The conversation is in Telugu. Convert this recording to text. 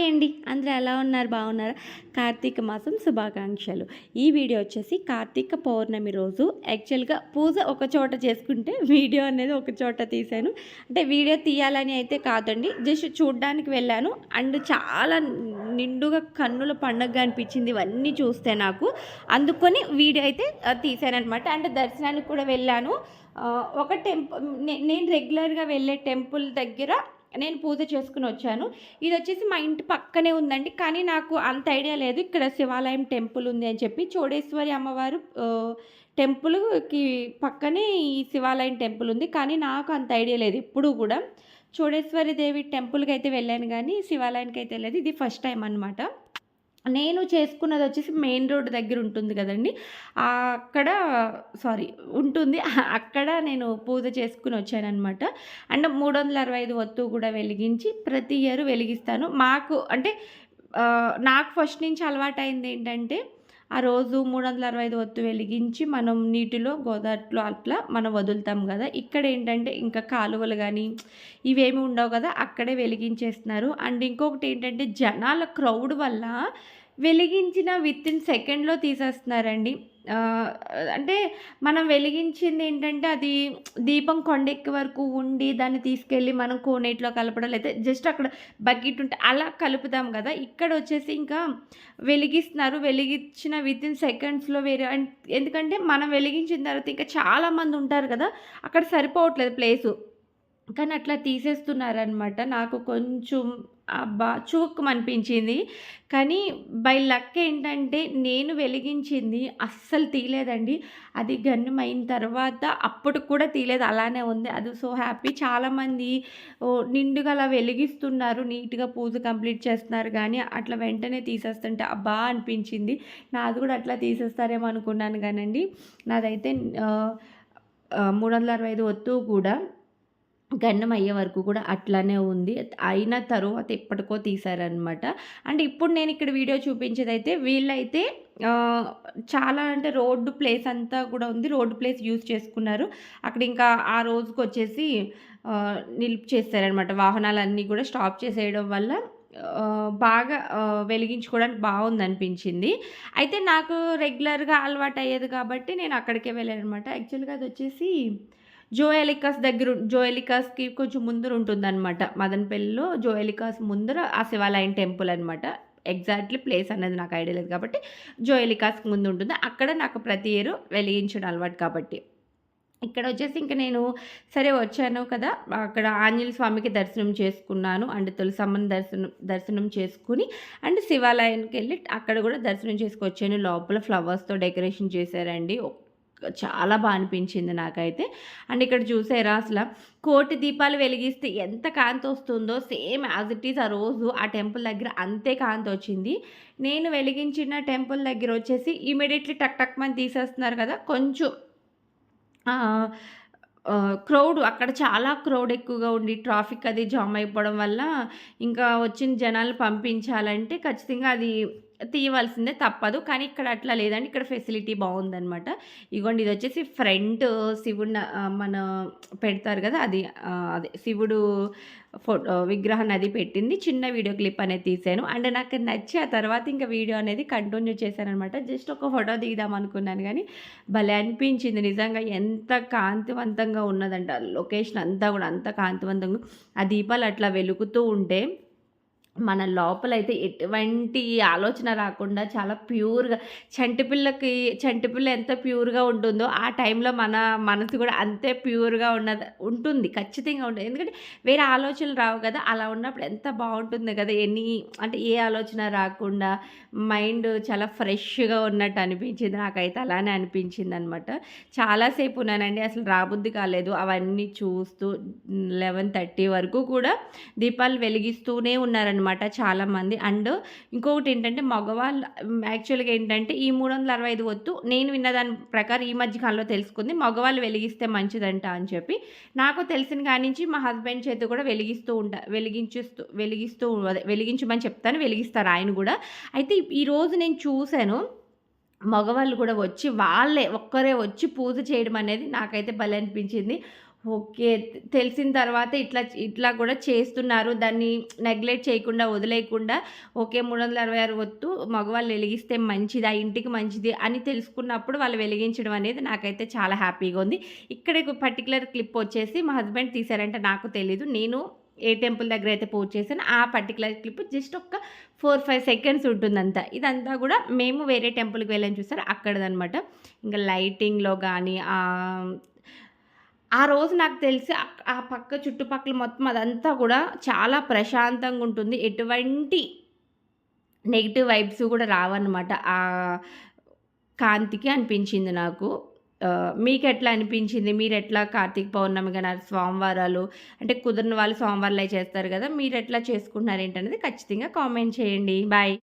హాయ్ అండి, అందరూ ఎలా ఉన్నారు? బాగున్నారా? కార్తీక మాసం శుభాకాంక్షలు. ఈ వీడియో వచ్చేసి కార్తీక పౌర్ణమి రోజు యాక్చువల్గా పూజ ఒక చోట చేసుకుంటే వీడియో అనేది ఒక చోట తీశాను. అంటే వీడియో తీయాలని అయితే కాదండి, జస్ట్ చూడ్డానికి వెళ్ళాను. అండ్ చాలా నిండుగా కన్నుల పండుగ అనిపించింది ఇవన్నీ చూస్తే నాకు. అందుకొని వీడియో అయితే తీశానమాట. అంటే దర్శనానికి కూడా వెళ్ళాను. ఒక నేను రెగ్యులర్గా వెళ్ళే టెంపుల్ దగ్గర నేను పూజ చేసుకుని వచ్చాను. ఇది వచ్చేసి మా ఇంటి పక్కనే ఉందండి. కానీ నాకు అంత ఐడియా లేదు ఇక్కడ శివాలయం టెంపుల్ ఉంది అని చెప్పి. చోడేశ్వరి అమ్మవారు టెంపుల్కి పక్కనే ఈ శివాలయం టెంపుల్ ఉంది. కానీ నాకు అంత ఐడియా లేదు ఎప్పుడూ కూడా. చోడేశ్వరి దేవి టెంపుల్కి అయితే వెళ్ళాను కానీ శివాలయానికి అయితే వెళ్ళలేదు. ఇది ఫస్ట్ టైం అనమాట. నేను చేసుకున్నది వచ్చేసి మెయిన్ రోడ్ దగ్గర ఉంటుంది కదండి, అక్కడ ఉంటుంది. అక్కడ నేను పూజ చేసుకుని వచ్చానమాట. అండ్ 365 ఒత్తు కూడా వెలిగించి ప్రతి ఇయర్ వెలిగిస్తాను. మాకు అంటే నాకు ఫస్ట్ నుంచి అలవాటైంది ఏంటంటే, ఆ రోజు 365 ఒత్తు వెలిగించి మనం నీటిలో గోదావరిలో అట్లా మనం వదులుతాం కదా. ఇక్కడ ఏంటంటే ఇంకా కాలువలు కానీ ఇవేమి ఉండవు కదా, అక్కడే వెలిగించేస్తున్నారు. అండ్ ఇంకొకటి ఏంటంటే జనాల క్రౌడ్ వల్ల వెలిగించిన వితిన్ సెకండ్లో తీసేస్తున్నారండి. అంటే మనం వెలిగించింది ఏంటంటే అది దీపం కొండెక్కి వరకు ఉండి దాన్ని తీసుకెళ్ళి మనం కోనేటిలో కలపడం, లేదా జస్ట్ అక్కడ బకెట్ ఉంటే అలా కలుపుతాం కదా. ఇక్కడ వచ్చేసి ఇంకా వెలిగిస్తున్నారు. వెలిగించిన వితిన్ సెకండ్స్లో వేరే. ఎందుకంటే మనం వెలిగించిన తర్వాత ఇంకా చాలామంది ఉంటారు కదా, అక్కడ సరిపోవట్లేదు ప్లేసు. కానీ అట్లా తీసేస్తున్నారనమాట. నాకు కొంచెం చురుక్కుమనిపించింది. కానీ బై లక్ ఏంటంటే నేను వెలిగించింది అస్సలు తీయలేదండి. అది గన్యమైన తర్వాత అప్పటికి కూడా తీయలేదు, అలానే ఉంది. అది సో హ్యాపీ. చాలామంది నిండుగా అలా వెలిగిస్తున్నారు, నీట్‌గా పూజ కంప్లీట్ చేస్తున్నారు. కానీ అట్లా వెంటనే తీసేస్తుంటే అబ్బా అనిపించింది. నాది కూడా అట్లా తీసేస్తారేమో అనుకున్నాను కానండి. నాదైతే 365 ఒత్తు కూడా గండం అయ్యే వరకు కూడా అట్లానే ఉంది. అయిన తరువాత ఎప్పటికో తీశారనమాట. అంటే ఇప్పుడు నేను ఇక్కడ వీడియో చూపించేదైతే వీళ్ళైతే చాలా అంటే రోడ్డు ప్లేస్ అంతా కూడా ఉంది. రోడ్డు ప్లేస్ యూజ్ చేసుకున్నారు. అక్కడ ఇంకా ఆ రోజుకొచ్చేసి నిలిపిచేసారనమాట. వాహనాలన్నీ కూడా స్టాప్ చేసేయడం వల్ల బాగా వెలిగించుకోవడానికి బాగుందనిపించింది. అయితే నాకు రెగ్యులర్‌గా అలవాటయ్యేది కాబట్టి నేను అక్కడికే వెళ్ళాననమాట. యాక్చువల్‌గా అదొచ్చేసి జోయలికాస్‌కి కొంచెం ముందర ఉంటుందనమాట. మదనపల్లిలో జోయలికాస్ ముందర ఆ శివాలయం టెంపుల్ అనమాట. ఎగ్జాక్ట్‌లీ ప్లేస్ అనేది నాకు ఐడియా లేదు కాబట్టి జోయలికాస్‌కి ముందు ఉంటుంది. అక్కడ నాకు ప్రతి ఇయర్ వెలిగించడం అలవాటు కాబట్టి. ఇక్కడ వచ్చేసి ఇంక నేను సరే వచ్చాను కదా, అక్కడ ఆంజనేయ స్వామికి దర్శనం చేసుకున్నాను. అండ్ తులసమ్మని దర్శనం చేసుకుని అండ్ శివాలయానికి వెళ్ళి అక్కడ కూడా దర్శనం చేసుకొచ్చాను. లోపల ఫ్లవర్స్‌తో డెకరేషన్ చేశారండి. చాలా అనిపించింది నాకైతే. అండ్ ఇక్కడ చూసారా అసల కోటి దీపాలు వెలిగిస్తే ఎంత కాంతి వస్తుందో సేమ్ యాజ్ ఇట్ ఈజ్ ఆ రోజు ఆ టెంపుల్ దగ్గర అంతే కాంతి వచ్చింది. నేను వెలిగించిన టెంపుల్ దగ్గర వచ్చేసి ఇమీడియట్లీ టక్ టక్ మని తీసేస్తున్నారు కదా. కొంచెం క్రౌడ్ అక్కడ చాలా క్రౌడ్ ఎక్కువగా ఉండి ట్రాఫిక్ అది జామ్ అయిపోవడం వల్ల ఇంకా వచ్చిన జనాలు పంపించాలంటే ఖచ్చితంగా అది తీయవలసిందే, తప్పదు. కానీ ఇక్కడ అట్లా లేదండి. ఇక్కడ ఫెసిలిటీ బాగుందనమాట. ఇగోండి ఇది వచ్చేసి ఫ్రంట్ శివుడిని మన పెడతారు కదా, అది అదే శివుడు విగ్రహాన్ని అది పెట్టింది. చిన్న వీడియో క్లిప్ అనేది తీశాను. అండ్ నాకు నచ్చి ఆ తర్వాత ఇంకా వీడియో అనేది కంటిన్యూ చేశాననమాట. జస్ట్ ఒక ఫోటో దిగుదాం అనుకున్నాను కానీ భలే అనిపించింది నిజంగా. ఎంత కాంతివంతంగా ఉన్నదంట లొకేషన్ అంతా కూడా, అంత కాంతివంతంగా ఆ దీపాలు అట్లా వెలుగుతూ ఉంటే మన లోపలైతే ఎటువంటి ఆలోచన రాకుండా చాలా ప్యూర్‌గా చంటిపిల్ల ఎంత ప్యూర్‌గా ఉంటుందో ఆ టైంలో మన మనసు కూడా అంతే ప్యూర్‌గా ఉంటుంది. ఖచ్చితంగా ఉంటుంది. ఎందుకంటే వేరే ఆలోచనలు రావు కదా. అలా ఉన్నప్పుడు ఎంత బాగుంటుంది కదా. అంటే ఏ ఆలోచన రాకుండా మైండ్ చాలా ఫ్రెష్‌గా ఉన్నట్టు అనిపించింది. నాకైతే అలానే అనిపించిందనమాట. చాలాసేపు ఉన్నానండి, అసలు రాబుద్ది కాలేదు. అవన్నీ చూస్తూ 11:30 వరకు కూడా దీపాలు వెలిగిస్తూనే ఉన్నారనమాట చాలామంది. అండ్ ఇంకొకటి ఏంటంటే మగవాళ్ళు యాక్చువల్‌గా ఏంటంటే ఈ 365 ఒత్తు నేను విన్నదాని ప్రకారం ఈ మధ్య కాలంలో తెలుసుకుంది, మగవాళ్ళు వెలిగిస్తే మంచిదంట అని చెప్పి. నాకు తెలిసిన కాడి నుంచి మా హస్బెండ్ చేత కూడా వెలిగించమని చెప్తాను, వెలిగిస్తారు ఆయన కూడా. అయితే ఈరోజు నేను చూశాను మగవాళ్ళు కూడా వచ్చి ఒక్కరే వచ్చి పూజ చేయడం అనేది నాకైతే భలే అనిపించింది. ఓకే. తెలిసిన తర్వాత ఇట్లా ఇట్లా కూడా చేస్తున్నారు. దాన్ని నెగ్లెక్ట్ చేయకుండా, వదిలేయకుండా ఓకే 366 ఒత్తు మగవాళ్ళు వెలిగిస్తే మంచిది, ఆ ఇంటికి మంచిది అని తెలుసుకున్నప్పుడు వాళ్ళు వెలిగించడం అనేది నాకైతే చాలా హ్యాపీగా ఉంది. ఇక్కడ ఒక పర్టిక్యులర్ క్లిప్ వచ్చేసి మా హస్బెండ్ తీశారంటే నాకు తెలీదు. నేను ఏ టెంపుల్ దగ్గర అయితే పూజ చేశానో ఆ పర్టిక్యులర్ క్లిప్ జస్ట్ ఒక 4, 5 సెకండ్స్ ఉంటుందంతా. ఇదంతా కూడా మేము వేరే టెంపుల్‌కి వెళ్ళాం చూసారా అక్కడిదనమాట. ఇంక లైటింగ్‌లో గానీ ఆ రోజు నాకు తెలిసి ఆ పక్క చుట్టుపక్కల మొత్తం అదంతా గూడా చాలా ప్రశాంతంగుంటుంది. ఎటువంటి నెగెటివ్ వైబ్స్ గూడా రావన్నమాట. కాంతికి అనిపించింది నాకు. మీకెట్లా అనిపించింది? మీరెట్లా కార్తీక పౌర్ణమి గాని, స్వామివారాలు అంటే కుదిరిన వాళ్ళు సోమవారాలయి చేస్తారు గదా! మీరెట్లా చేసుకుంటున్నారు ఏంటనేది ఖచ్చితంగా కామెంట్ చేయండి. బాయ్.